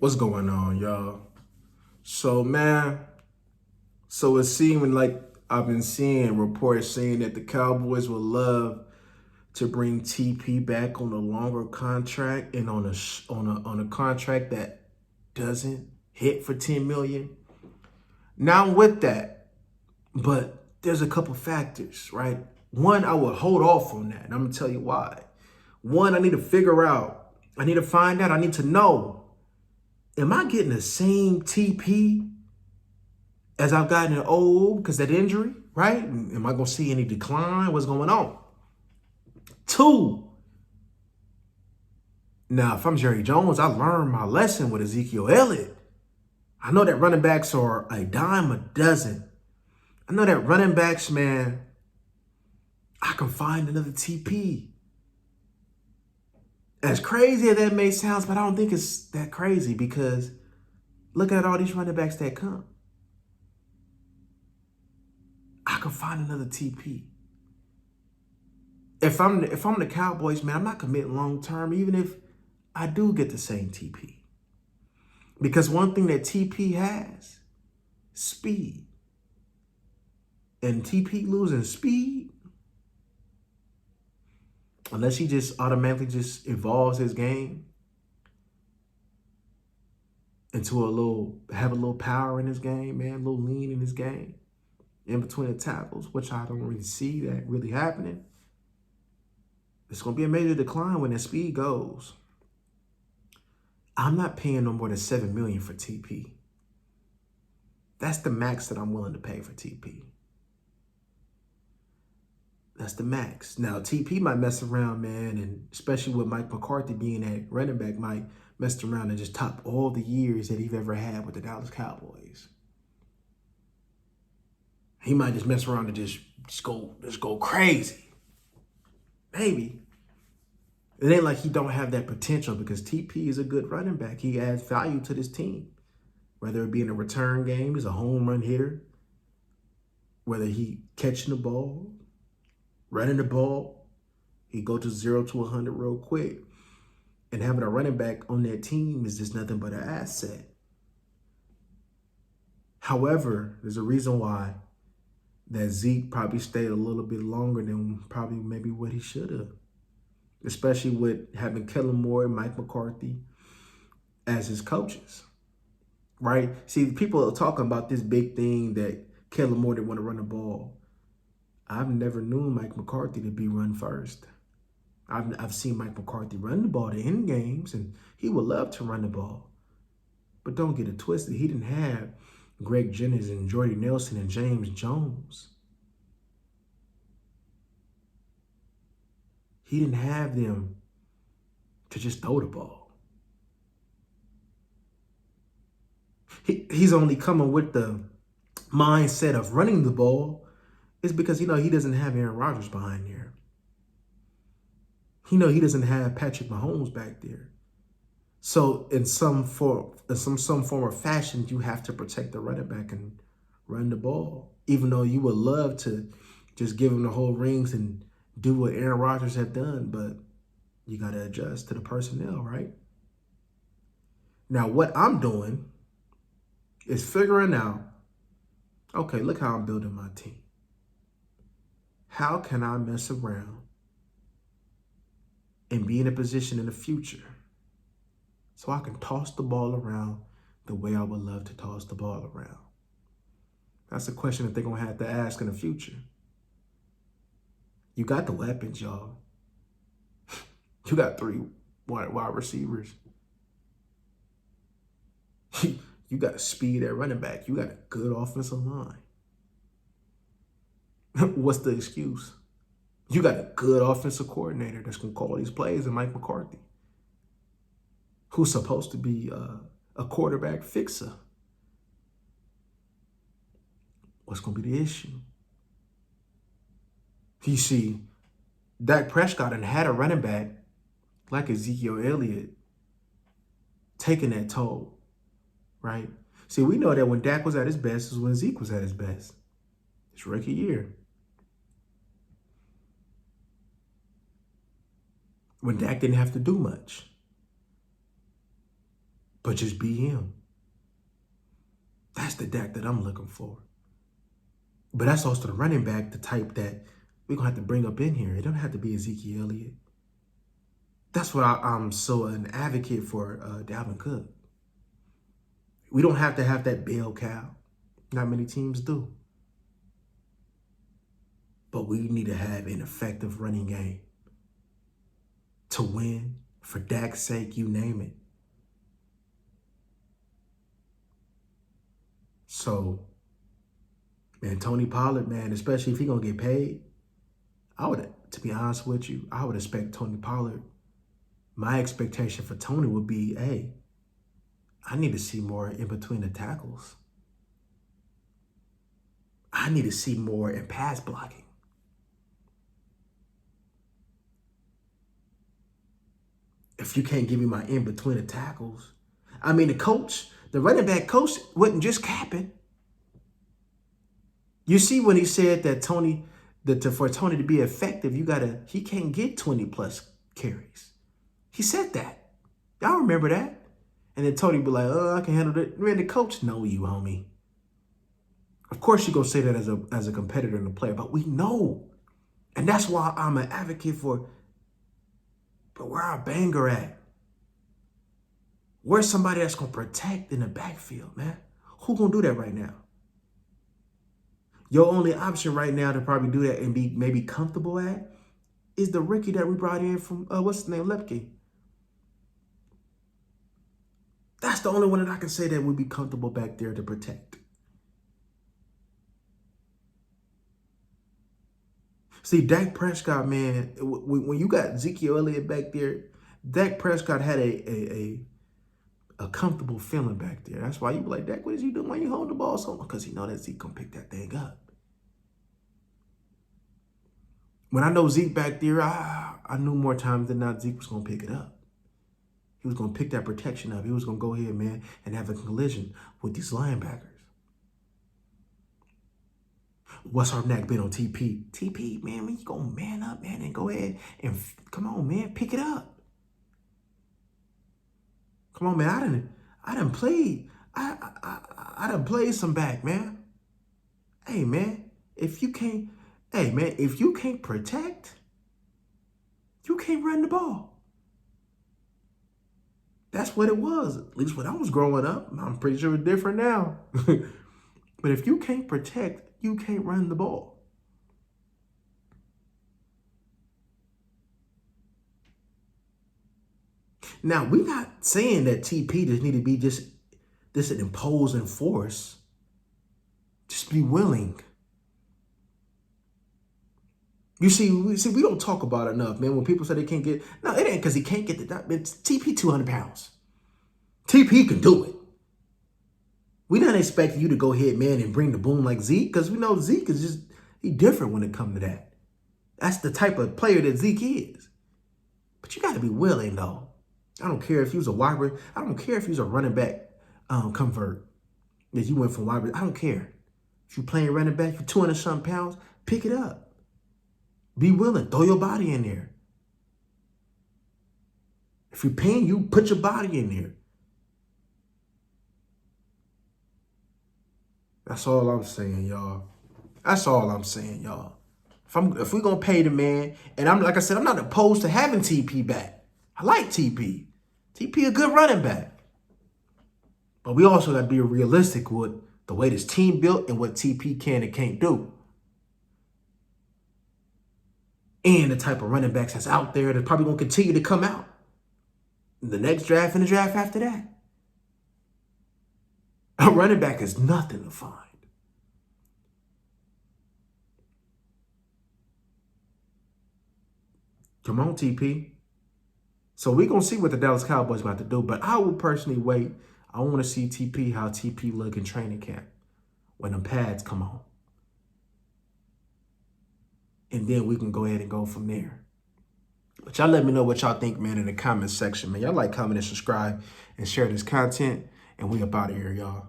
What's going on, y'all? So, man, it's seeming like I've been seeing reports saying that the Cowboys would love to bring TP back on a longer contract and on a contract that doesn't hit for 10 million. Now I'm with that, but there's a couple factors, right? One, I would hold off on that, and I'm gonna tell you why. One, I need to figure out, I need to find out, I need to know, am I getting the same TP as I've gotten old because that injury, right? Am I going to see any decline? What's going on? Two, now if I'm Jerry Jones, I learned my lesson with Ezekiel Elliott. I know that running backs are a dime a dozen. I know that running backs, man, I can find another TP. As crazy as that may sound, but I don't think it's that crazy because look at all these running backs that come. I can find another TP. If I'm the Cowboys, man, I'm not committing long term, even if I do get the same TP. Because one thing that TP has, speed. And TP losing speed, unless he just automatically just evolves his game into have a little power in his game, man, a little lean in his game, in between the tackles, which I don't really see that really happening. It's going to be a major decline when that speed goes. I'm not paying no more than $7 million for TP. That's the max that I'm willing to pay for TP. That's the max. Now, TP might mess around, man, and especially with Mike McCarthy being at running back, might mess around and just top all the years that he's ever had with the Dallas Cowboys. He might just mess around and just go crazy. Maybe. It ain't like he don't have that potential because TP is a good running back. He adds value to this team. Whether it be in a return game, he's a home run hitter. Whether he catching the ball, running the ball, he go to 0 to 100 real quick. And having a running back on that team is just nothing but an asset. However, there's a reason why that Zeke probably stayed a little bit longer than probably maybe what he should have. Especially with having Kellen Moore and Mike McCarthy as his coaches, right? See, people are talking about this big thing that Kellen Moore didn't want to run the ball. I've never known Mike McCarthy to be run first. I've seen Mike McCarthy run the ball to end games, and he would love to run the ball. But don't get it twisted. He didn't have Greg Jennings and Jordy Nelson and James Jones. He didn't have them to just throw the ball. He's only coming with the mindset of running the ball is because, he doesn't have Aaron Rodgers behind there. He doesn't have Patrick Mahomes back there. So in some form or fashion, you have to protect the running back and run the ball, even though you would love to just give him the whole rings and do what Aaron Rodgers had done, but you got to adjust to the personnel, right? Now, what I'm doing is figuring out, okay, look how I'm building my team. How can I mess around and be in a position in the future so I can toss the ball around the way I would love to toss the ball around? That's a question that they're going to have to ask in the future. You got the weapons, y'all. You got 3 wide receivers. You got speed at running back. You got a good offensive line. What's the excuse? You got a good offensive coordinator that's going to call these plays, and Mike McCarthy, who's supposed to be a quarterback fixer. What's going to be the issue? You see, Dak Prescott and had a running back like Ezekiel Elliott taking that toll, right? See, we know that when Dak was at his best is when Zeke was at his best. His rookie year. When Dak didn't have to do much. but just be him. That's the Dak that I'm looking for. But that's also the running back, the type that we're going to have to bring up in here. It don't have to be Ezekiel Elliott. That's what I'm so an advocate for Dalvin Cook. We don't have to have that bell cow. Not many teams do. But we need to have an effective running game to win, for Dak's sake, you name it. So, man, Tony Pollard, man, especially if he's going to get paid, to be honest with you, I would expect Tony Pollard. My expectation for Tony would be, hey, I need to see more in between the tackles. I need to see more in pass blocking. If you can't give me my in between the tackles, I mean, the running back coach wasn't just capping. You see when he said that for Tony to be effective, he can't get 20 plus carries. He said that. Y'all remember that? And then Tony be like, oh, I can handle it. Man, the coach know you, homie. Of course you're going to say that as a competitor and a player, but we know. And that's why I'm an advocate for, but where our banger at? Where's somebody that's going to protect in the backfield, man? Who going to do that right now? Your only option right now to probably do that and be maybe comfortable at is the rookie that we brought in from, what's his name, Lepke. That's the only one that I can say that would be comfortable back there to protect. See, Dak Prescott, man, when you got Ezekiel Elliott back there, Dak Prescott had a comfortable feeling back there. That's why you be like, Dak, what is you doing when you hold the ball so much? Because he know that Zeke gonna pick that thing up. When I know Zeke back there, I knew more times than not Zeke was gonna pick it up. He was gonna pick that protection up. He was gonna go ahead, man, and have a collision with these linebackers. What's our neck been on TP? TP, man, when you gonna man up, man, and go ahead and come on, man, pick it up. Come on, man, I done played some back, man. Hey, man, if you can't protect, you can't run the ball. That's what it was, at least when I was growing up. I'm pretty sure it's different now. But if you can't protect, you can't run the ball. Now, we're not saying that TP just need to be just an imposing force. Just be willing. You see, we don't talk about it enough, man. When people say they can't get, no, it ain't because he can't get the, it's TP 200 pounds. TP can do it. We're not expecting you to go ahead, man, and bring the boom like Zeke, because we know Zeke is just, he's different when it comes to that. That's the type of player that Zeke is. But you got to be willing, though. I don't care if he was a wide receiver. I don't care if he was a running back convert. If you went from wide receiver, I don't care. If you're playing running back, you're 200-something pounds, pick it up. Be willing. Throw your body in there. If you're paying you, put your body in there. That's all I'm saying, y'all. That's all I'm saying, y'all. If we're going to pay the man, and like I said, I'm not opposed to having TP back. I like TP. TP a good running back. But we also got to be realistic with the way this team built and what TP can and can't do. And the type of running backs that's out there that's probably going to continue to come out in the next draft and the draft after that. A running back is nothing to find. Come on, TP. So we're going to see what the Dallas Cowboys about to do. But I will personally wait. I want to see TP, how TP look in training camp when them pads come on. And then we can go ahead and go from there. But y'all let me know what y'all think, man, in the comment section, man. Y'all like, comment, and subscribe, and share this content. And we up out of here, y'all.